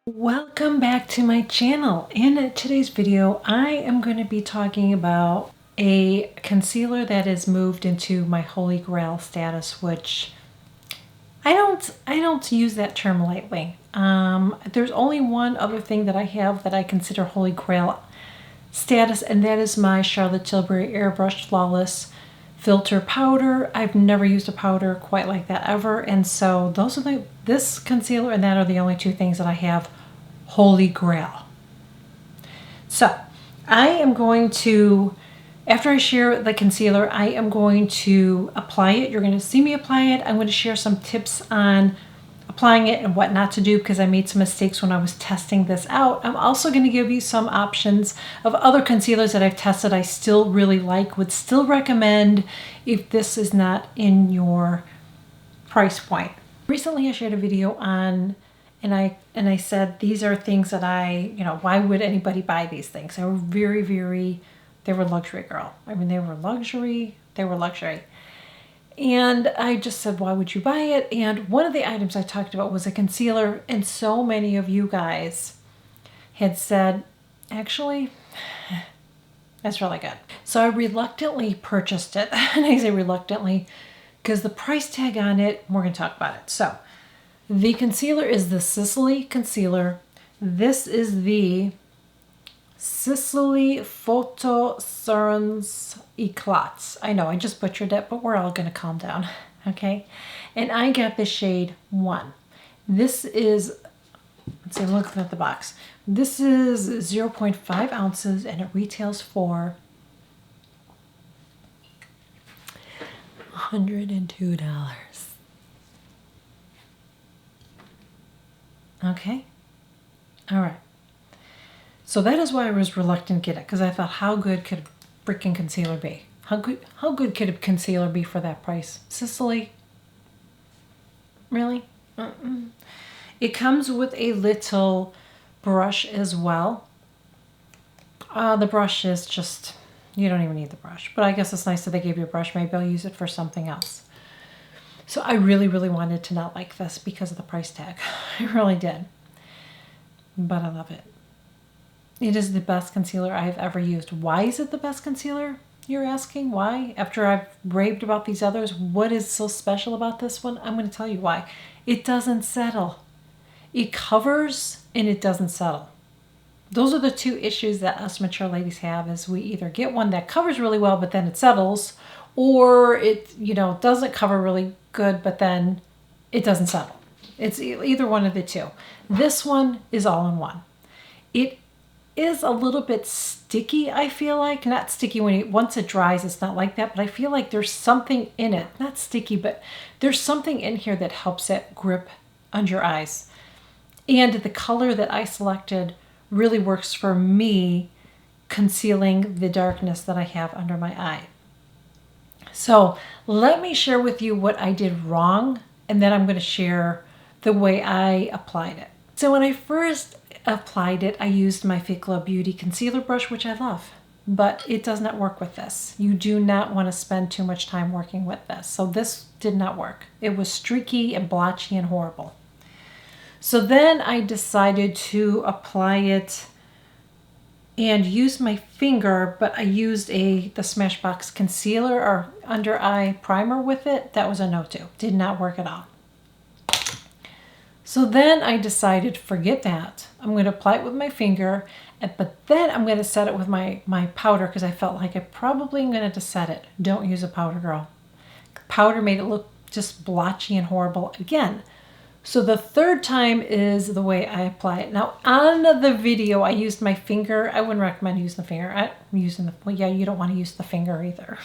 Welcome back to my channel. In today's video, I am going to be talking about a concealer that has moved into my holy grail status, which I don't use that term lightly. There's only one other thing that I have that I consider holy grail status, and that is my Charlotte Tilbury Airbrush Flawless Filter Powder. I've never used a powder quite like that ever, and so this concealer and that are the only two things that I have holy grail. So I am going to, after I share the concealer, I am going to apply it. You're going to see me apply it. I'm going to share some tips on applying it and what not to do because I made some mistakes when I was testing this out. I'm also going to give you some options of other concealers that I've tested I still really like, would still recommend if this is not in your price point. Recently I shared a video on, and I said these are things that why would anybody buy these things? They were they were luxury, girl. I mean, they were luxury. And I just said, why would you buy it? And one of the items I talked about was a concealer, and so many of you guys had said, actually, that's really good. So I reluctantly purchased it. And I say reluctantly because the price tag on it, we're going to talk about it. So the concealer is the Sicily concealer. This is the Sicily Photo Cerns Eclats. I know I just butchered it, but we're all going to calm down, okay? And I got the shade 1. This is, let's see, I'm looking at the box. This is 0.5 ounces and it retails for $102. Okay? All right. So that is why I was reluctant to get it, because I thought, how good could a freaking concealer be? How good could a concealer be for that price? Sicily? Really? It comes with a little brush as well. The brush is just, you don't even need the brush. But I guess it's nice that they gave you a brush. Maybe I'll use it for something else. So I really, really wanted to not like this because of the price tag. I really did. But I love it. It is the best concealer I've ever used. Why is it the best concealer? You're asking why? After I've raved about these others, what is so special about this one? I'm going to tell you why. It doesn't settle. It covers and it doesn't settle. Those are the two issues that us mature ladies have, is we either get one that covers really well but then it settles, or it doesn't cover really good but then it doesn't settle. It's either one of the two. This one is all in one. It is a little bit sticky, I feel like. Not sticky once it dries, it's not like that, but I feel like there's something in it. Not sticky, but there's something in here that helps it grip under your eyes. And the color that I selected really works for me, concealing the darkness that I have under my eye. So let me share with you what I did wrong, and then I'm going to share the way I applied it. So when I first applied it, I used my Ficla Beauty concealer brush, which I love, but it does not work with this. You do not want to spend too much time working with this. So this did not work. It was streaky and blotchy and horrible. So then I decided to apply it and use my finger, but I used the Smashbox concealer or under eye primer with it. That was a no-to. Did not work at all. So then I decided, forget that. I'm going to apply it with my finger, but then I'm going to set it with my powder because I felt like I probably am going to set it. Don't use a powder, girl. Powder made it look just blotchy and horrible again. So the third time is the way I apply it. Now on the video, I used my finger. I wouldn't recommend using the finger. You don't want to use the finger either.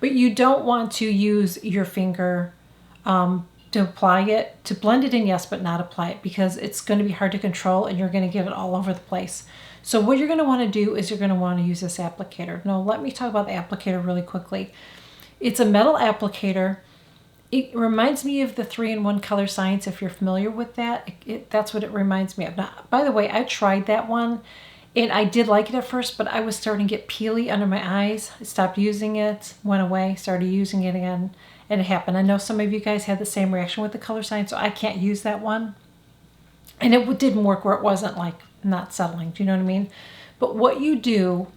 But you don't want to use your finger to apply it, to blend it in, yes, but not apply it, because it's going to be hard to control and you're going to get it all over the place. So what you're going to want to do is you're going to want to use this applicator. Now let me talk about the applicator really quickly. It's a metal applicator. It reminds me of the 3-in-1 Color Science, if you're familiar with that. That's what it reminds me of. Now, by the way, I tried that one and I did like it at first, but I was starting to get peely under my eyes. I stopped using it, went away, started using it again. and it happened. I know some of you guys had the same reaction with the color sign, so I can't use that one. And it didn't work where it wasn't like not settling. Do you know what I mean? But what you do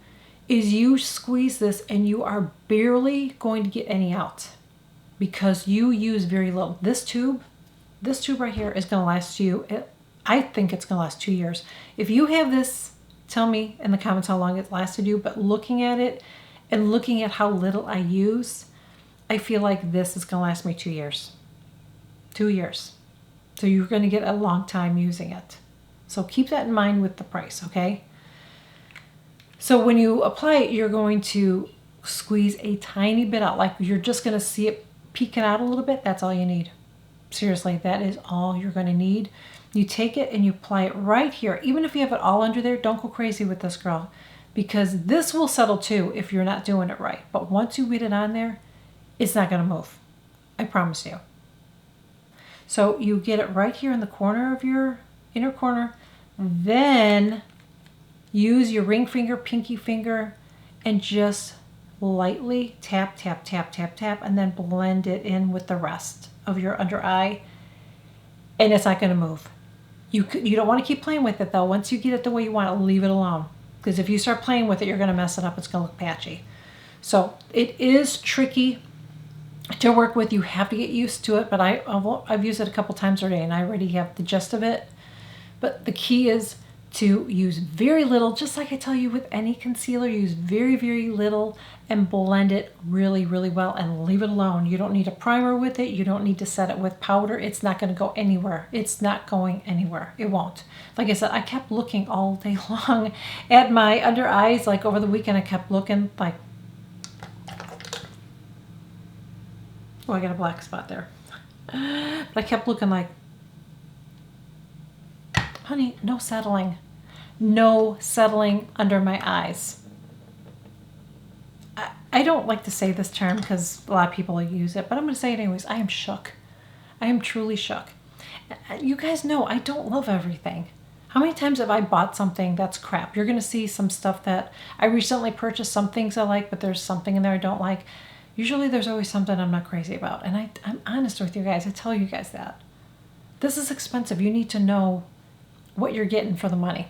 is you squeeze this and you are barely going to get any out because you use very little. This tube right here is going to last you, I think it's going to last 2 years. If you have this, tell me in the comments how long it lasted you, but looking at it and looking at how little I use, I feel like this is going to last me 2 years. 2 years. So you're going to get a long time using it. So keep that in mind with the price, okay? So when you apply it, you're going to squeeze a tiny bit out. Like you're just going to see it peeking out a little bit. That's all you need. Seriously, that is all you're going to need. You take it and you apply it right here. Even if you have it all under there, don't go crazy with this, girl, because this will settle too if you're not doing it right. But once you get it on there, it's not going to move. I promise you. So you get it right here in the corner of your inner corner. Then use your ring finger, pinky finger, and just lightly tap, tap, tap, tap, tap, and then blend it in with the rest of your under eye. And it's not going to move. You don't want to keep playing with it though. Once you get it the way you want it, leave it alone. Because if you start playing with it, you're going to mess it up. It's going to look patchy. So it is tricky to work with. You have to get used to it. But I've used it a couple times already and I already have the gist of it. But the key is to use very little, just like I tell you with any concealer, use very, very little and blend it really, really well and leave it alone. You don't need a primer with it. You don't need to set it with powder. It's not going to go anywhere. It's not going anywhere. It won't. Like I said, I kept looking all day long at my under eyes. Like over the weekend, I kept looking like, oh, I got a black spot there. But I kept looking like, honey, no settling. No settling under my eyes. I don't like to say this term because a lot of people use it, but I'm going to say it anyways. I am shook. I am truly shook. You guys know I don't love everything. How many times have I bought something that's crap? You're going to see some stuff that I recently purchased, some things I like, but there's something in there I don't like. Usually there's always something I'm not crazy about. And I'm honest with you guys. I tell you guys that. This is expensive. You need to know what you're getting for the money.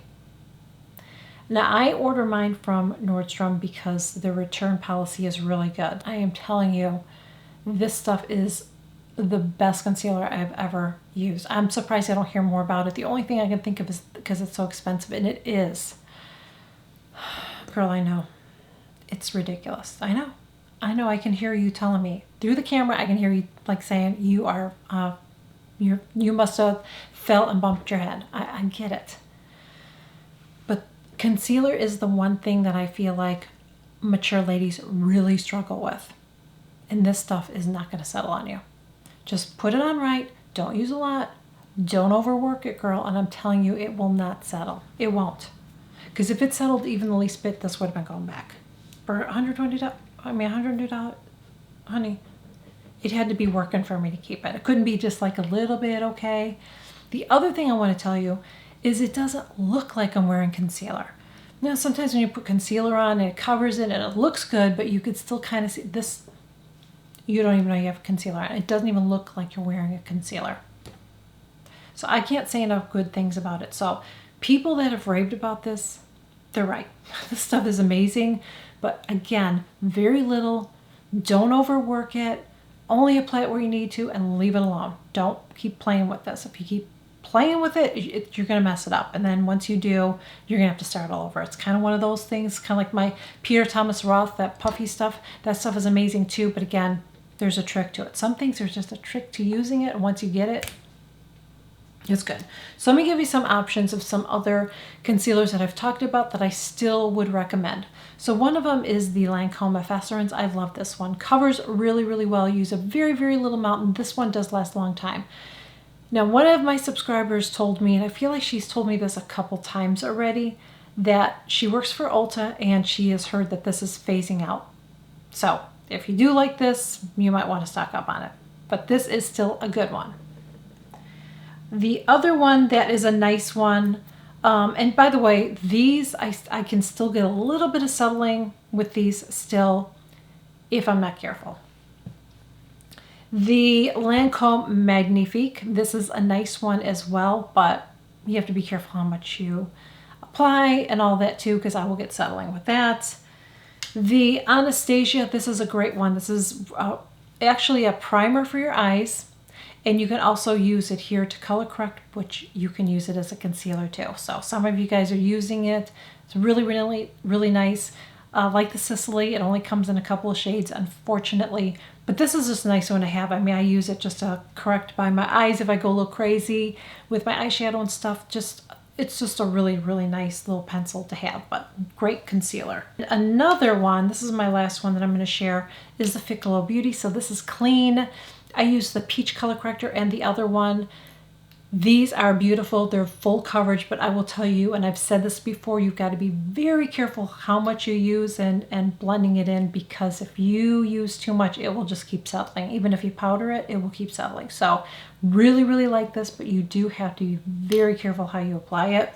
Now, I order mine from Nordstrom because the return policy is really good. I am telling you, this stuff is the best concealer I've ever used. I'm surprised I don't hear more about it. The only thing I can think of is because it's so expensive, and it is. Girl, I know. It's ridiculous. I know. I can hear you telling me. Through the camera, I can hear you like saying you are, you must have fell and bumped your head. I get it. But concealer is the one thing that I feel like mature ladies really struggle with. And this stuff is not going to settle on you. Just put it on right. Don't use a lot. Don't overwork it, girl. And I'm telling you, it will not settle. It won't. Because if it settled even the least bit, this would have been going back. For $120, $102, honey, it had to be working for me to keep it. It couldn't be just like a little bit okay. The other thing I want to tell you is it doesn't look like I'm wearing concealer. You know, sometimes when you put concealer on, it covers it and it looks good, but you could still kind of see this. You don't even know you have concealer on. It doesn't even look like you're wearing a concealer. So I can't say enough good things about it. So people that have raved about this, they're right. This stuff is amazing. But again, very little. Don't overwork it. Only apply it where you need to and leave it alone. Don't keep playing with this. If you keep playing with it, you're going to mess it up. And then once you do, you're going to have to start all over. It's kind of one of those things, kind of like my Peter Thomas Roth, that puffy stuff. That stuff is amazing too. But again, there's a trick to it. Some things, there's just a trick to using it. And once you get it, it's good. So let me give you some options of some other concealers that I've talked about that I still would recommend. So one of them is the Lancome Effacierants. I love this one. Covers really, really well. Use a very, very little amount, and this one does last a long time. Now, one of my subscribers told me, and I feel like she's told me this a couple times already, that she works for Ulta and she has heard that this is phasing out. So if you do like this, you might want to stock up on it. But this is still a good one. The other one that is a nice one, and by the way, these, I can still get a little bit of settling with these still if I'm not careful. The Lancome Magnifique, this is a nice one as well, but you have to be careful how much you apply and all that too, because I will get settling with that. The Anastasia, this is a great one. This is actually a primer for your eyes, and you can also use it here to color correct, which you can use it as a concealer too. So some of you guys are using it. It's really, really, really nice. Like the Sicily, it only comes in a couple of shades, unfortunately. But this is just a nice one to have. I mean, I use it just to correct by my eyes if I go a little crazy with my eyeshadow and stuff. It's just a really, really nice little pencil to have, but great concealer. Another one, this is my last one that I'm going to share, is the Fit Glow Beauty. So this is clean. I use the peach color corrector and the other one. These are beautiful. They're full coverage, but I will tell you, and I've said this before, you've got to be very careful how much you use and blending it in, because if you use too much, it will just keep settling. Even if you powder it, it will keep settling. So really, really like this, but you do have to be very careful how you apply it.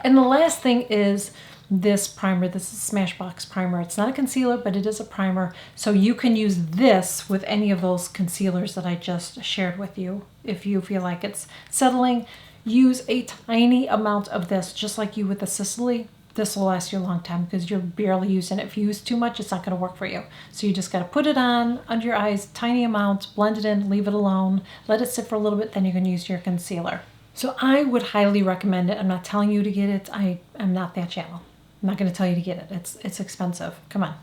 And the last thing is this primer. This is Smashbox primer. It's not a concealer, but it is a primer. So you can use this with any of those concealers that I just shared with you. If you feel like it's settling, use a tiny amount of this, just like you with the Sicily. This will last you a long time because you're barely using it. If you use too much, it's not going to work for you. So you just got to put it on under your eyes, tiny amounts, blend it in, leave it alone, let it sit for a little bit, then you can use your concealer. So I would highly recommend it. I'm not telling you to get it. I'm not that channel. I'm not going to tell you to get it. It's expensive. Come on.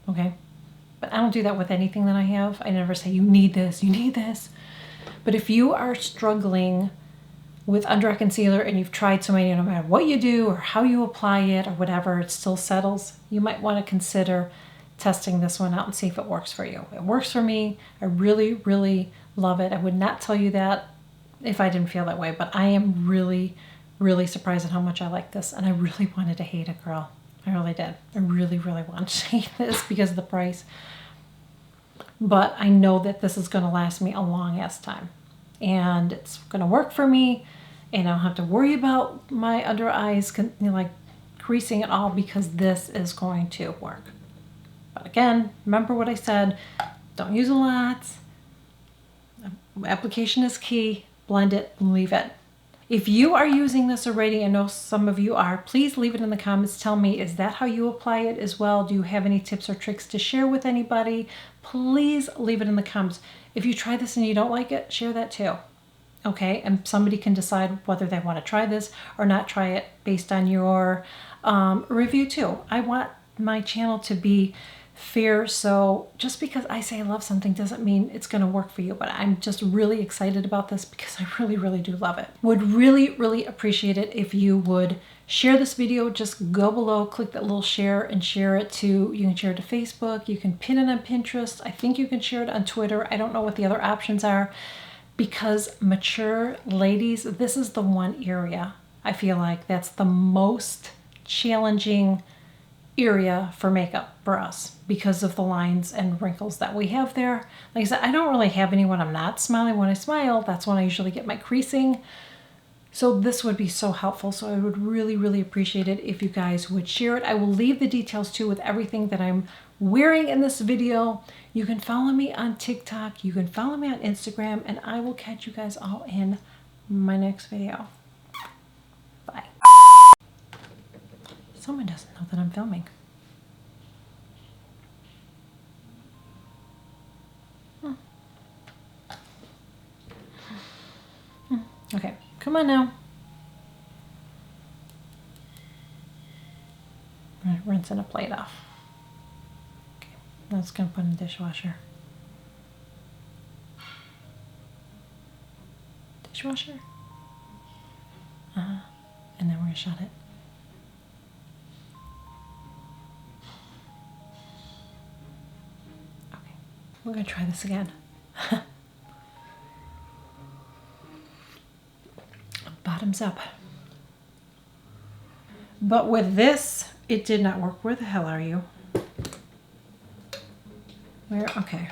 Okay? But I don't do that with anything that I have. I never say, you need this, you need this. But if you are struggling with under eye concealer and you've tried so many, no matter what you do or how you apply it or whatever, it still settles, you might want to consider testing this one out and see if it works for you. It works for me. I really, really love it. I would not tell you that if I didn't feel that way, but I am really, really surprised at how much I like this, and I really wanted to hate it, girl. I really did. I really, really wanted to hate this because of the price. But I know that this is going to last me a long ass time, and it's going to work for me, and I don't have to worry about my under eyes like creasing at all, because this is going to work. But again, remember what I said. Don't use a lot. Application is key. Blend it and leave it. If you are using this already, I know some of you are, please leave it in the comments. Tell me, is that how you apply it as well? Do you have any tips or tricks to share with anybody? Please leave it in the comments. If you try this and you don't like it, share that too. Okay, and somebody can decide whether they want to try this or not try it based on your review too. I want my channel to be fair, so just because I say I love something doesn't mean it's going to work for you, but I'm just really excited about this because I really, really do love it. Would really, really appreciate it if you would share this video. Just go below, click that little share and share it to, you can share it to Facebook, you can pin it on Pinterest, I think you can share it on Twitter. I don't know what the other options are, because mature ladies, this is the one area I feel like that's the most challenging area for makeup for us because of the lines and wrinkles that we have there. Like I said, I don't really have any when I'm not smiling. When I smile, that's when I usually get my creasing. So this would be so helpful. So I would really, really appreciate it if you guys would share it. I will leave the details too with everything that I'm wearing in this video. You can follow me on TikTok. You can follow me on Instagram, and I will catch you guys all in my next video. Bye. Someone doesn't know that I'm filming. Okay, come on now. All right, rinsing a plate off. Okay, now it's gonna put in the dishwasher. Dishwasher? And then we're gonna shut it. Okay, we're gonna try this again. Bottoms up. But with this, it did not work. Where the hell are you? Where? Okay.